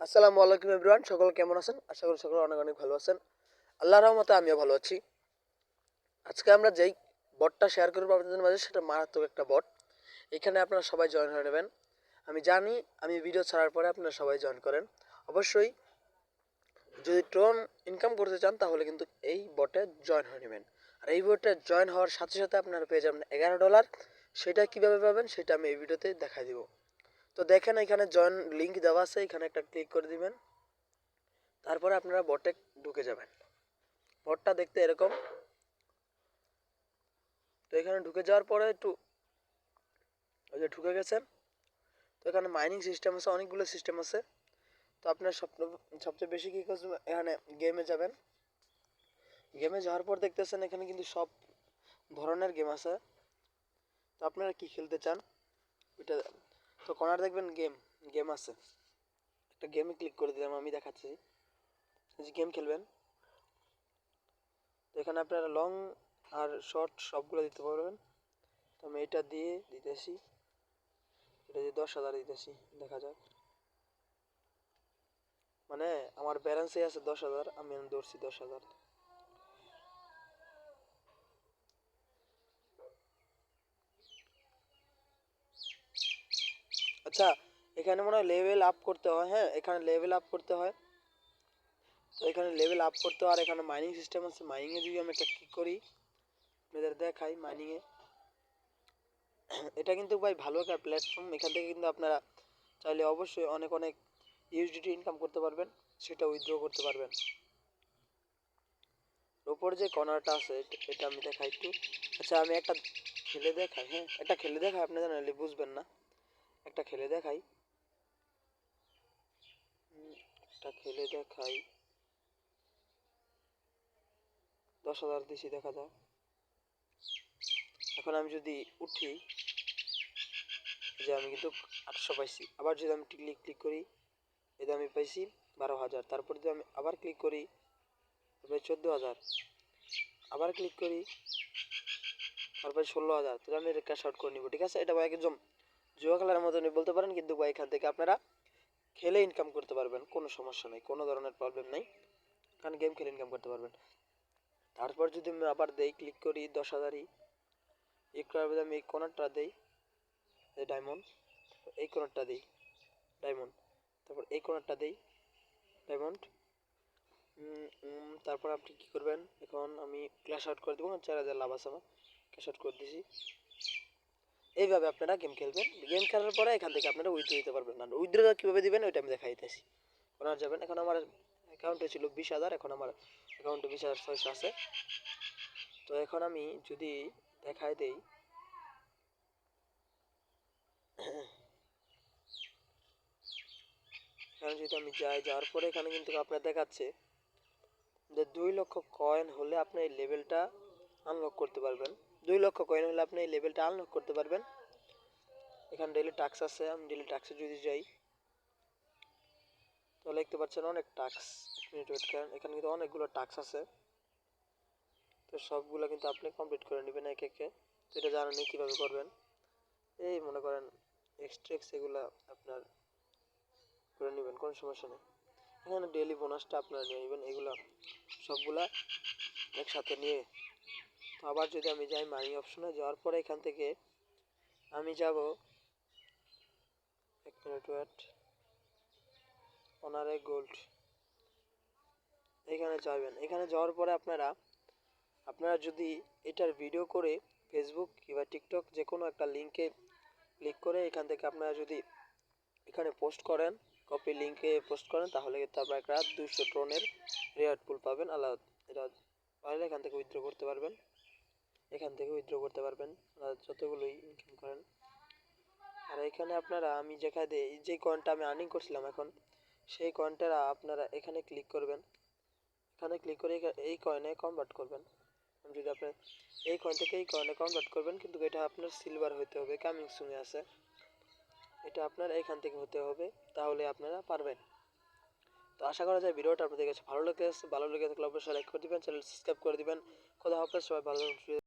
আসসালামু আলাইকুম এভরিওয়ান, সকল কেমন আছেন? আশা করি সকলে অনেক অনেক ভালো আছেন। আল্লাহর রহমতে আমিও ভালো আছি। আজকে আমরা যেই বটটা শেয়ার করবো আপনাদের মাঝে, সেটা মারাত্মক একটা বট। এখানে আপনারা সবাই জয়েন হয়ে নেবেন। আমি জানি আমি ভিডিও ছাড়ার পরে আপনারা সবাই জয়েন করেন। অবশ্যই যদি ট্রন ইনকাম করতে চান তাহলে কিন্তু এই বটে জয়েন হয়ে নেবেন। আর এই বটে জয়েন হওয়ার সাথে সাথে আপনারা পেয়ে যাবেন $11। সেটা কিভাবে পাবেন সেটা আমি এই ভিডিওতে দেখাই দিব। তো দেখেন, এখানে জয়েন লিঙ্ক দেওয়া আছে, এখানে একটা ক্লিক করে দিবেন। তারপরে আপনারা বটে ঢুকে যাবেন। বটটা দেখতে এরকম। তো এখানে ঢুকে যাওয়ার পরে একটু ওই যে ঢুকে গেছেন। তো এখানে মাইনিং সিস্টেম আছে, অনেকগুলো সিস্টেম আছে। তো আপনার সবচেয়ে বেশি কী করছেন, এখানে গেমে যাবেন। গেমে যাওয়ার পর দেখতেছেন এখানে কিন্তু সব ধরনের গেম আছে। তো আপনারা কি খেলতে চান ওইটা। তো কর্নার দেখবেন গেম গেম আছে, একটা গেমে ক্লিক করে দিলাম, আমি দেখাচ্ছি যে গেম খেলবেন। তো এখানে আপনারা লং আর শর্ট সবগুলো দিতে পারবেন। তো আমি এটা দিয়ে দিতেছি, এটা দিয়ে 10,000 দিতেছি, দেখা যাক। মানে আমার ব্যালেন্সে আছে 10,000, আমি ধরছি 10,000। আচ্ছা, এখানে মনে হয় লেভেল আপ করতে হয়। হ্যাঁ, এখানে লেভেল আপ করতে হয়। তো এখানে লেভেল আপ করতে হয়, আর এখানে মাইনিং সিস্টেম আছে। মাইনিংয়ে যদি আমি একটা ক্লিক করি, আপনাদের দেখাই মাইনিংয়ে। এটা কিন্তু ভাই ভালো একটা প্ল্যাটফর্ম। এখান থেকে কিন্তু আপনারা চাইলে অবশ্যই অনেক অনেক ইউএসডিটি ইনকাম করতে পারবেন, সেটা উইথড্র করতে পারবেন। ওপর যে কর্নারটা আছে এটা আমি দেখাই একটু। আচ্ছা, আমি একটা খেলে দেখাই। হ্যাঁ, একটা খেলে দেখাই, আপনাদের নাহলে বুঝবেন না। একটা খেলে দেখাই, একটা খেলে দেখাই। 10,000 দিছি, দেখা যাক। এখন আমি যদি উঠি, যে আমি কিন্তু 800 পাইছি। আবার যদি আমি ক্লিক করি, এটা আমি পাইছি 12,000। তারপর যদি আমি আবার ক্লিক করি, তবে 14,000। আবার ক্লিক করি, তারপরে 16,000। তাহলে আমি এটা ক্যাশ আউট করে নিব। ঠিক আছে, এটা ভাই একদম জুয়া খেলার মতনই বলতে পারেন, কিন্তু ভাই এখান থেকে আপনারা খেলে ইনকাম করতে পারবেন, কোনো সমস্যা নেই, কোনো ধরনের প্রবলেম নেই। কারণ গেম খেলে ইনকাম করতে পারবেন। তারপর যদি আমি আবার দেই, ক্লিক করি 10,000ই, একটু আমি এই কোনারটা দেই, এই ডায়মন্ড, এই কোনারটা দিই ডায়মন্ড, তারপর এই কোনারটা দেই ডায়মন্ড। তারপর আপনি কি করবেন, এখন আমি ক্যাশ আউট করে দেবো। 4,000 লাভ আছে আমার, ক্যাশ আউট করে দিয়েছি। এইভাবে আপনারা গেম খেলবেন। গেম খেলার পরে এখান থেকে আপনারা উইথড্র দিতে পারবেন না। উইথড্র কীভাবে দিবেন ওইটা আমি দেখাই দিতেছি। ওনার যাবেন, এখন আমার অ্যাকাউন্টে ছিল 20,000, এখন আমার অ্যাকাউন্টে 20,600 আছে। তো এখন আমি যদি দেখাই দেই, এখানে যদি আমি যাওয়ার পরে এখানে কিন্তু আপনার দেখাচ্ছে যে 2 লক্ষ কয়েন হলে আপনি এই লেভেলটা আনলক করতে পারবেন। 2 লক্ষ কয়েন হলে আপনি এই লেভেলটা আনলক করতে পারবেন। এখানে ডেইলি টাস্ক আছে, আমি ডেইলি টাস্কে যদি যাই, তাহলে দেখতে পাচ্ছেন অনেক টাস্ক। এক মিনিট ওয়েট করেন, এখানে কিন্তু অনেকগুলো টাস্ক আছে। তো সবগুলো কিন্তু আপনি কমপ্লিট করে নেবেন একে একে। তো এটা জানেন কীভাবে করবেন। এই মনে করেন এক্সট্রেক্স, এগুলো আপনার করে নেবেন, কোনো সমস্যা নেই। এখানে ডেইলি বোনাসটা আপনারা নিয়ে নেবেন, এগুলো সবগুলা একসাথে নিয়ে। তো আবার যদি আমি যাই মানি অপশনে, যাওয়ার পরে এখান থেকে আমি যাব, এক মিনিট ওয়েট, অনারে গোল্ড, এখানে যাবেন। এখানে যাওয়ার পরে আপনারা যদি এটার ভিডিও করে ফেসবুক কিংবা টিকটক যে কোনো একটা লিঙ্কে ক্লিক করে এখান থেকে আপনারা যদি এখানে পোস্ট করেন, কপি লিঙ্কে পোস্ট করেন, তাহলে তারপর একটা 200 টনের রেয়ার পুল পাবেন। আল্লাহ, এটা পারলে এখান থেকে উইথড্র করতে পারবেন। এখান থেকে উইথড্র করতে পারবেন যতগুলোই ইনকাম করেন। আর এখানে আপনারা, আমি যেখানে যে কয়েনটা আমি আর্নিং করছিলাম এখন, সেই কয়েনটা আপনারা এখানে ক্লিক করবেন। এখানে ক্লিক করে এই কয়েনে কনভার্ট করবেন। যদি আপনি এই কয়েন থেকে এই কয়েনে কনভার্ট করবেন, কিন্তু এটা আপনার সিলভার হতে হবে, কামিং সুনে আছে, এটা আপনার এখান থেকে হতে হবে, তাহলে আপনারা পারবেন। তো আশা করা যায় ভিডিওটা আপনাদের কাছে ভালো লেগে থাকলে অবশ্যই লাইক করে দিবেন, চ্যানেল সাবস্ক্রাইব করে দিবেন। খোদা হাফেজ, সবাই ভালো থাকবেন।